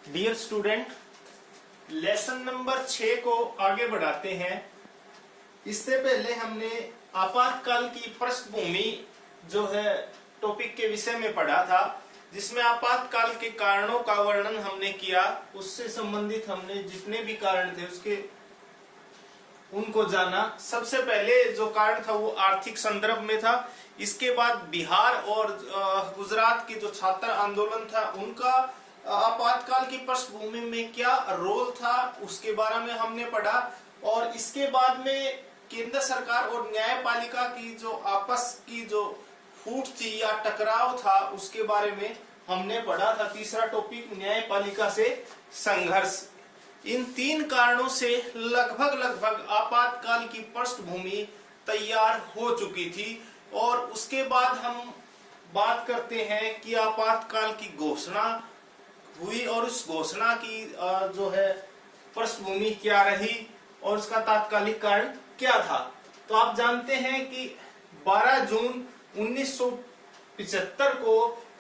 Dear student, lesson number 6 को आगे बढ़ाते हैं। इससे पहले हमने आपातकाल की पृष्ठभूमि जो है टॉपिक के विषय में पढ़ा था, जिसमें आपातकाल के कारणों का वर्णन हमने किया। उससे संबंधित हमने जितने भी कारण थे उनको जाना। सबसे पहले जो कारण था वो आर्थिक संदर्भ में था। इसके बाद बिहार और गुजरात के जो छात्र आंदोलन था उनका आपातकाल की पृष्ठभूमि में क्या रोल था उसके बारे में हमने पढ़ा। और इसके बाद में केंद्र सरकार और न्यायपालिका की जो आपस की जो फूट थी या टकराव था उसके बारे में हमने पढ़ा था। तीसरा टॉपिक न्यायपालिका से संघर्ष। इन तीन कारणों से लगभग आपातकाल की पृष्ठभूमि तैयार हो चुकी थी। और उसके बाद हम बात करते हैं कि आपातकाल की घोषणा हुई और उस घोषणा की जो है पृष्ठभूमि क्या रही और उसका तात्कालिक कारण क्या था। तो आप जानते हैं कि 12 जून 1975 को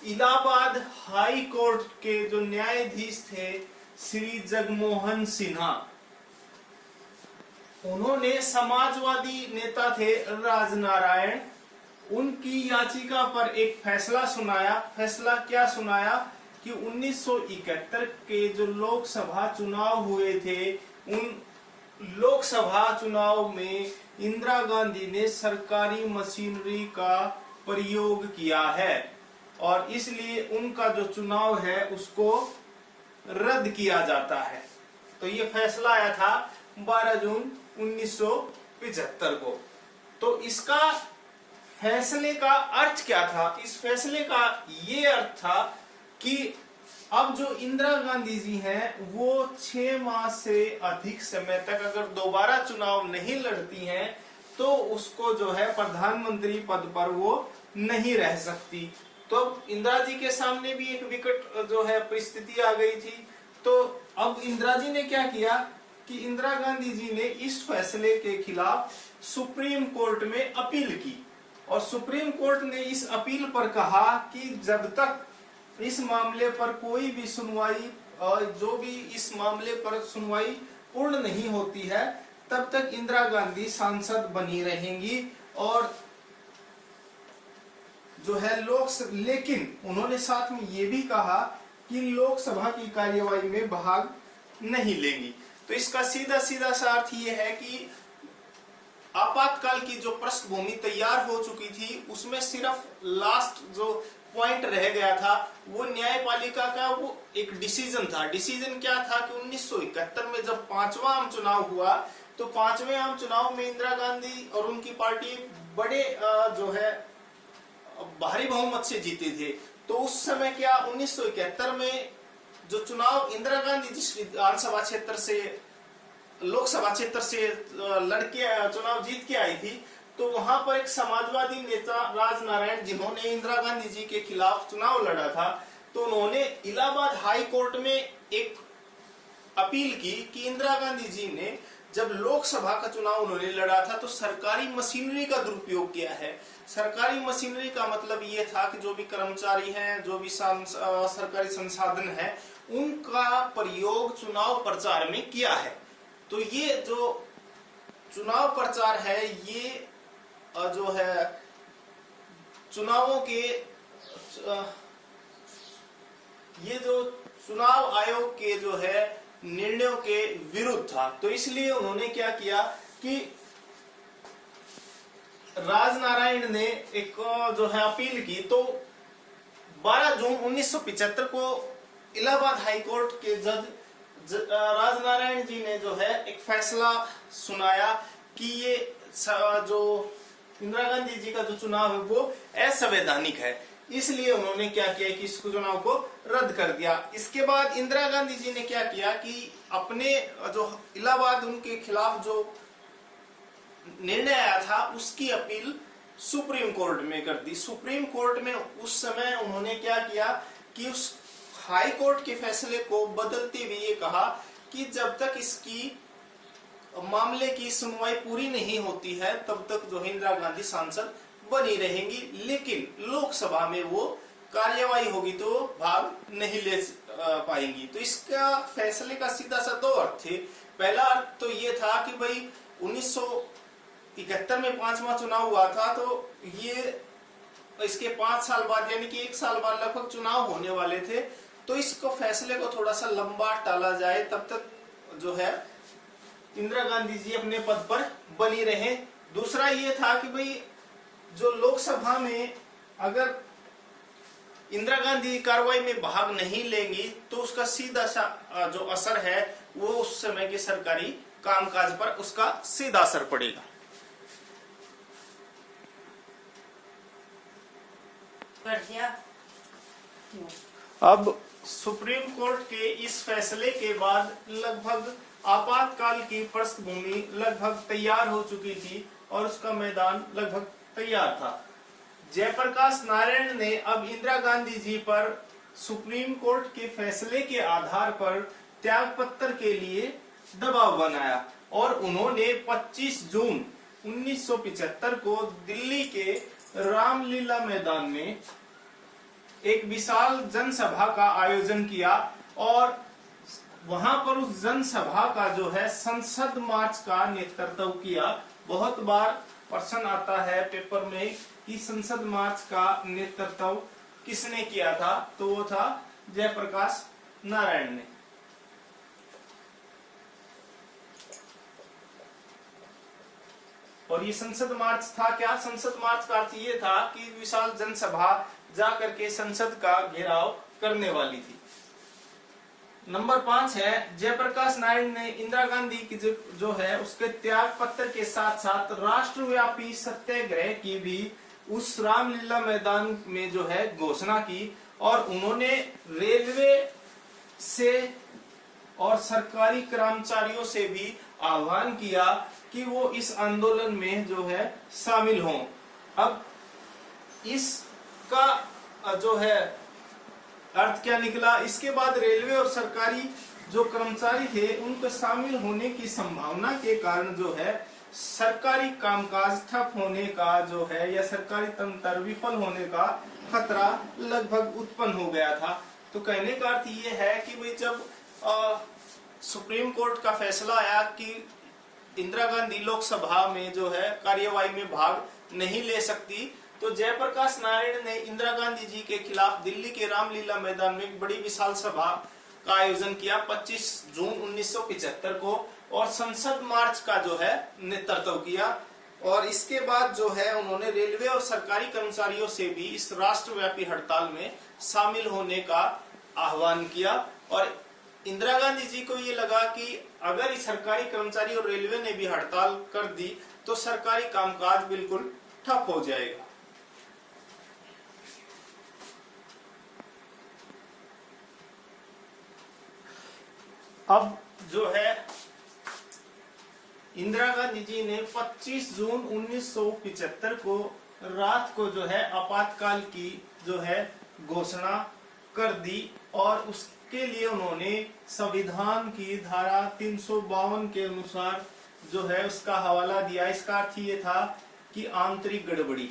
इलाहाबाद हाई कोर्ट के जो न्यायाधीश थे श्री जगमोहन सिन्हा, उन्होंने समाजवादी नेता थे राजनारायण, उनकी याचिका पर एक फैसला सुनाया। फैसला क्या सुनाया कि 1971 के जो लोकसभा चुनाव हुए थे उन लोकसभा चुनाव में इंदिरा गांधी ने सरकारी मशीनरी का प्रयोग किया है और इसलिए उनका जो चुनाव है उसको रद्द किया जाता है। तो ये फैसला आया था 12 जून 1975 को। तो इसका फैसले का अर्थ क्या था? इस फैसले का ये अर्थ था कि अब जो इंदिरा गांधी जी हैं वो 6 माह से अधिक समय तक अगर दोबारा चुनाव नहीं लड़ती हैं तो उसको जो है प्रधानमंत्री पद पर वो नहीं रह सकती। तो इंदिरा जी के सामने भी एक विकट जो है परिस्थिति आ गई थी। तो अब इंदिरा जी ने क्या किया कि इंदिरा गांधी जी ने इस फैसले के खिलाफ सुप्रीम कोर्ट में अपील की और सुप्रीम कोर्ट ने इस अपील पर कहा कि जब तक इस मामले पर कोई भी सुनवाई जो भी इस मामले पर सुनवाई पूर्ण नहीं होती है तब तक इंदिरा गांधी सांसद बनी रहेंगी। और जो है लेकिन उन्होंने साथ में ये भी कहा कि लोकसभा की कार्यवाही में भाग नहीं लेंगी। तो इसका सीधा सीधा सा अर्थ ये है कि आपातकाल की जो पृष्ठभूमि तैयार हो चुकी थी उसमें सिर्फ लास्ट जो पॉइंट रह गया था वो न्यायपालिका का वो एक डिसीजन था। डिसीजन क्या था कि 1971 में जब 5वां आम चुनाव हुआ तो 5वें आम चुनाव में इंदिरा गांधी और उनकी पार्टी बड़े जो है भारी बहुमत से जीते थे। तो उस समय क्या 1971 में जो चुनाव इंदिरा गांधी जिस विधानसभा क्षेत्र से लोकसभा क्षेत्र से लड़के चुनाव जीत के आई थी तो वहां पर एक समाजवादी नेता राजनारायण जिन्होंने इंदिरा गांधी जी के खिलाफ चुनाव लड़ा था, तो उन्होंने इलाहाबाद हाई कोर्ट में एक अपील की कि इंदिरा गांधी जी ने जब लोकसभा का चुनाव उन्होंने लड़ा था तो सरकारी मशीनरी का दुरुपयोग किया है। सरकारी मशीनरी का मतलब ये था कि जो भी कर्मचारी हैं, जो भी सरकारी संसाधन है, उनका प्रयोग चुनाव प्रचार में किया है। तो ये जो चुनाव प्रचार है ये जो है चुनावों के ये जो चुनाव आयोग के जो है निर्णयों के विरुद्ध था। तो इसलिए उन्होंने क्या किया कि राजनारायण ने एक जो है अपील की। तो 12 जून 1975 को इलाहाबाद हाई कोर्ट के जज राजनारायण जी ने जो है एक फैसला सुनाया कि ये जो इंदिरा गांधी जी का जो चुनाव है वो असंवैधानिक है। इसलिए उन्होंने क्या किया कि इस चुनाव को रद्द कर दिया। इसके बाद इंदिरा गांधी जी ने क्या किया कि अपने जो इलाहाबाद उनके खिलाफ जो निर्णय आया था उसकी अपील सुप्रीम कोर्ट में कर दी। सुप्रीम कोर्ट में उस समय उन्होंने क्या किया कि उस हाई कोर्ट के फैसले को बदलते हुए ये कहा कि जब तक इसकी मामले की सुनवाई पूरी नहीं होती है तब तक जो इंदिरा गांधी सांसद बनी रहेंगी, लेकिन लोकसभा में वो कार्यवाही होगी तो भाग नहीं ले पाएंगी। तो इसका फैसले का सीधा सा दो अर्थ थे। पहला अर्थ तो ये था कि भाई 1971 में 5वां चुनाव हुआ था, तो ये इसके 5 साल बाद यानी कि 1 साल बाद लगभग चुनाव होने वाले थे, तो इसको फैसले को थोड़ा सा लंबा टाला जाए, तब तक जो है इंदिरा गांधी जी अपने पद पर बनी रहे। दूसरा ये था कि भाई जो लोकसभा में अगर इंदिरा गांधी कार्रवाई में भाग नहीं लेंगी तो उसका सीधा सा जो असर है वो उस समय के सरकारी कामकाज पर उसका सीधा असर पड़ेगा। अब सुप्रीम कोर्ट के इस फैसले के बाद लगभग आपातकाल की पृष्ठभूमि लगभग तैयार हो चुकी थी और उसका मैदान लगभग तैयार था। जयप्रकाश नारायण ने अब इंदिरा गांधी जी पर सुप्रीम कोर्ट के फैसले के आधार पर त्यागपत्र के लिए दबाव बनाया और उन्होंने 25 जून 1975 को दिल्ली के रामलीला मैदान में एक विशाल जनसभा का आयोजन किया और वहां पर उस जनसभा का जो है संसद मार्च का नेतृत्व किया। बहुत बार प्रश्न आता है पेपर में कि संसद मार्च का नेतृत्व किसने किया था, तो वो था जयप्रकाश नारायण ने। और ये संसद मार्च था क्या? संसद मार्च का अर्थ ये था कि विशाल जनसभा जाकर के संसद का घेराव करने वाली थी। नंबर 5 है जयप्रकाश नारायण ने इंदिरा गांधी की जो है उसके त्याग पत्र के साथ साथ राष्ट्रव्यापी सत्याग्रह की भी उस रामलीला मैदान में जो है घोषणा की और उन्होंने रेलवे से और सरकारी कर्मचारियों से भी आह्वान किया कि वो इस आंदोलन में जो है शामिल हों। अब इसका जो है अर्थ क्या निकला? इसके बाद रेलवे और सरकारी जो कर्मचारी थे उनके शामिल होने की संभावना के कारण जो है सरकारी कामकाज ठप होने का जो है या सरकारी तंत्र विफल होने का खतरा लगभग उत्पन्न हो गया था। तो कहने का अर्थ ये है कि भाई जब सुप्रीम कोर्ट का फैसला आया कि इंदिरा गांधी लोकसभा में जो है कार्यवाही में भाग नहीं ले सकती, तो जयप्रकाश नारायण ने इंदिरा गांधी जी के खिलाफ दिल्ली के रामलीला मैदान में एक बड़ी विशाल सभा का आयोजन किया 25 जून 1975 को और संसद मार्च का जो है नेतृत्व किया। और इसके बाद जो है उन्होंने रेलवे और सरकारी कर्मचारियों से भी इस राष्ट्रव्यापी हड़ताल में शामिल होने का आह्वान किया। और इंदिरा गांधी जी को ये लगा कि अगर इस सरकारी कर्मचारी और रेलवे ने भी हड़ताल कर दी तो सरकारी कामकाज बिल्कुल ठप हो जाएगा। अब जो है इंदिरा गांधी जी ने 25 जून 1975 को रात को जो है आपातकाल की जो है घोषणा कर दी और उसके लिए उन्होंने संविधान की धारा 352 के अनुसार जो है उसका हवाला दिया। इसका अर्थ ये था कि आंतरिक गड़बड़ी।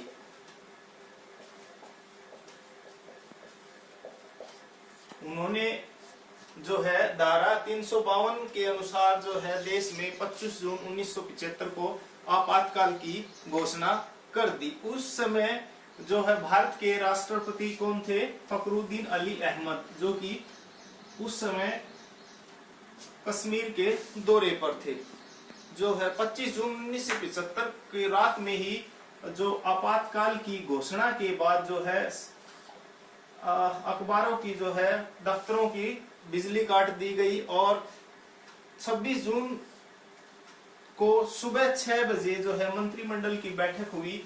उन्होंने जो है धारा 352 के अनुसार जो है देश में 25 जून 1975 को आपातकाल की घोषणा कर दी। उस समय जो है भारत के राष्ट्रपति कौन थे? फखरुद्दीन अली अहमद, जो कि उस समय कश्मीर के दौरे पर थे। जो है 25 जून 1975 की रात में ही जो आपातकाल की घोषणा के बाद जो है अखबारों की जो है दफ्तरों की बिजली काट दी गई और 26 जून को सुबह 6 बजे जो है मंत्रिमंडल की बैठक हुई।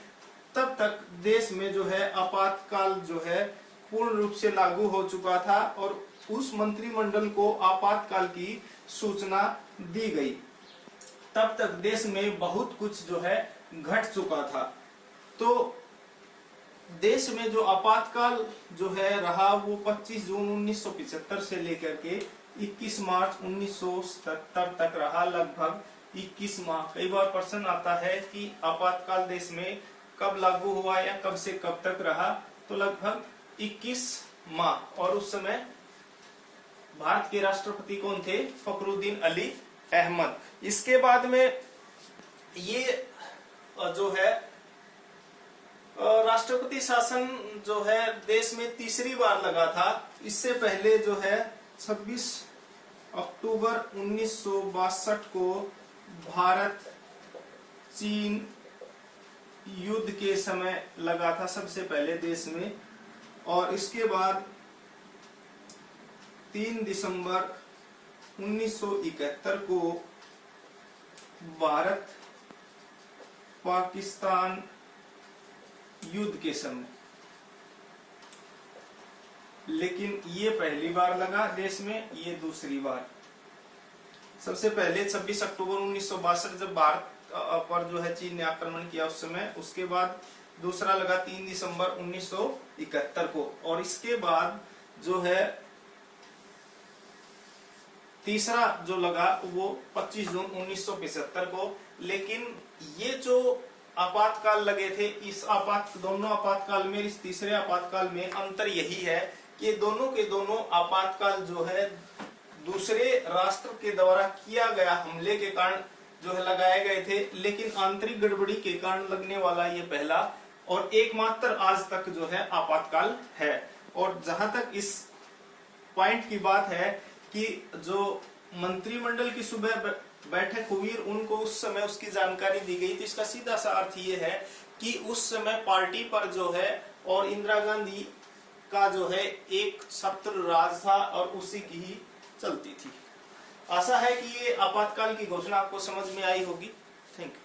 तब तक देश में जो है आपातकाल जो है पूर्ण रूप से लागू हो चुका था और उस मंत्रिमंडल को आपातकाल की सूचना दी गई। तब तक देश में बहुत कुछ जो है घट चुका था। तो देश में जो आपातकाल जो है रहा वो 25 जून 1975 से लेकर के 21 मार्च 1977 तक रहा, लगभग 21 माह। कई बार प्रश्न आता है कि आपातकाल देश में कब लागू हुआ या कब से कब तक रहा, तो लगभग 21 माह। और उस समय भारत के राष्ट्रपति कौन थे? फखरुद्दीन अली अहमद। इसके बाद में ये जो है राष्ट्रपति शासन जो है देश में तीसरी बार लगा था। इससे पहले जो है 26 अक्टूबर 1962 को भारत चीन युद्ध के समय लगा था सबसे पहले देश में, और इसके बाद 3 दिसंबर 1971 को भारत पाकिस्तान युद्ध के समय। लेकिन ये पहली बार लगा देश में, ये दूसरी बार। सबसे पहले 26 अक्टूबर 1962 जब भारत पर जो है चीन ने आक्रमण किया उस समय, उसके बाद दूसरा लगा 3 दिसंबर 1971 को, और इसके बाद जो है तीसरा जो लगा वो 25 जून 1975 को। लेकिन ये जो आपातकाल लगे थे, इस दोनों आपातकाल में, इस तीसरे आपातकाल में अंतर यही है कि दोनों के दोनों आपातकाल जो है दूसरे राष्ट्र के द्वारा किया गया हमले के कारण जो है लगाए गए थे, लेकिन आंतरिक गड़बड़ी के कारण लगने वाला ये पहला और एकमात्र आज तक जो है आपातकाल है। और जहां तक इस पॉइंट की बात है कि जो मंत्रिमंडल की सुबह बैठक हुई, उनको उस समय उसकी जानकारी दी गई थी, इसका सीधा सा अर्थ ये है कि उस समय पार्टी पर जो है और इंदिरा गांधी का जो है एक छत्र राज था और उसी की ही चलती थी। आशा है कि ये आपातकाल की घोषणा आपको समझ में आई होगी। Thank you.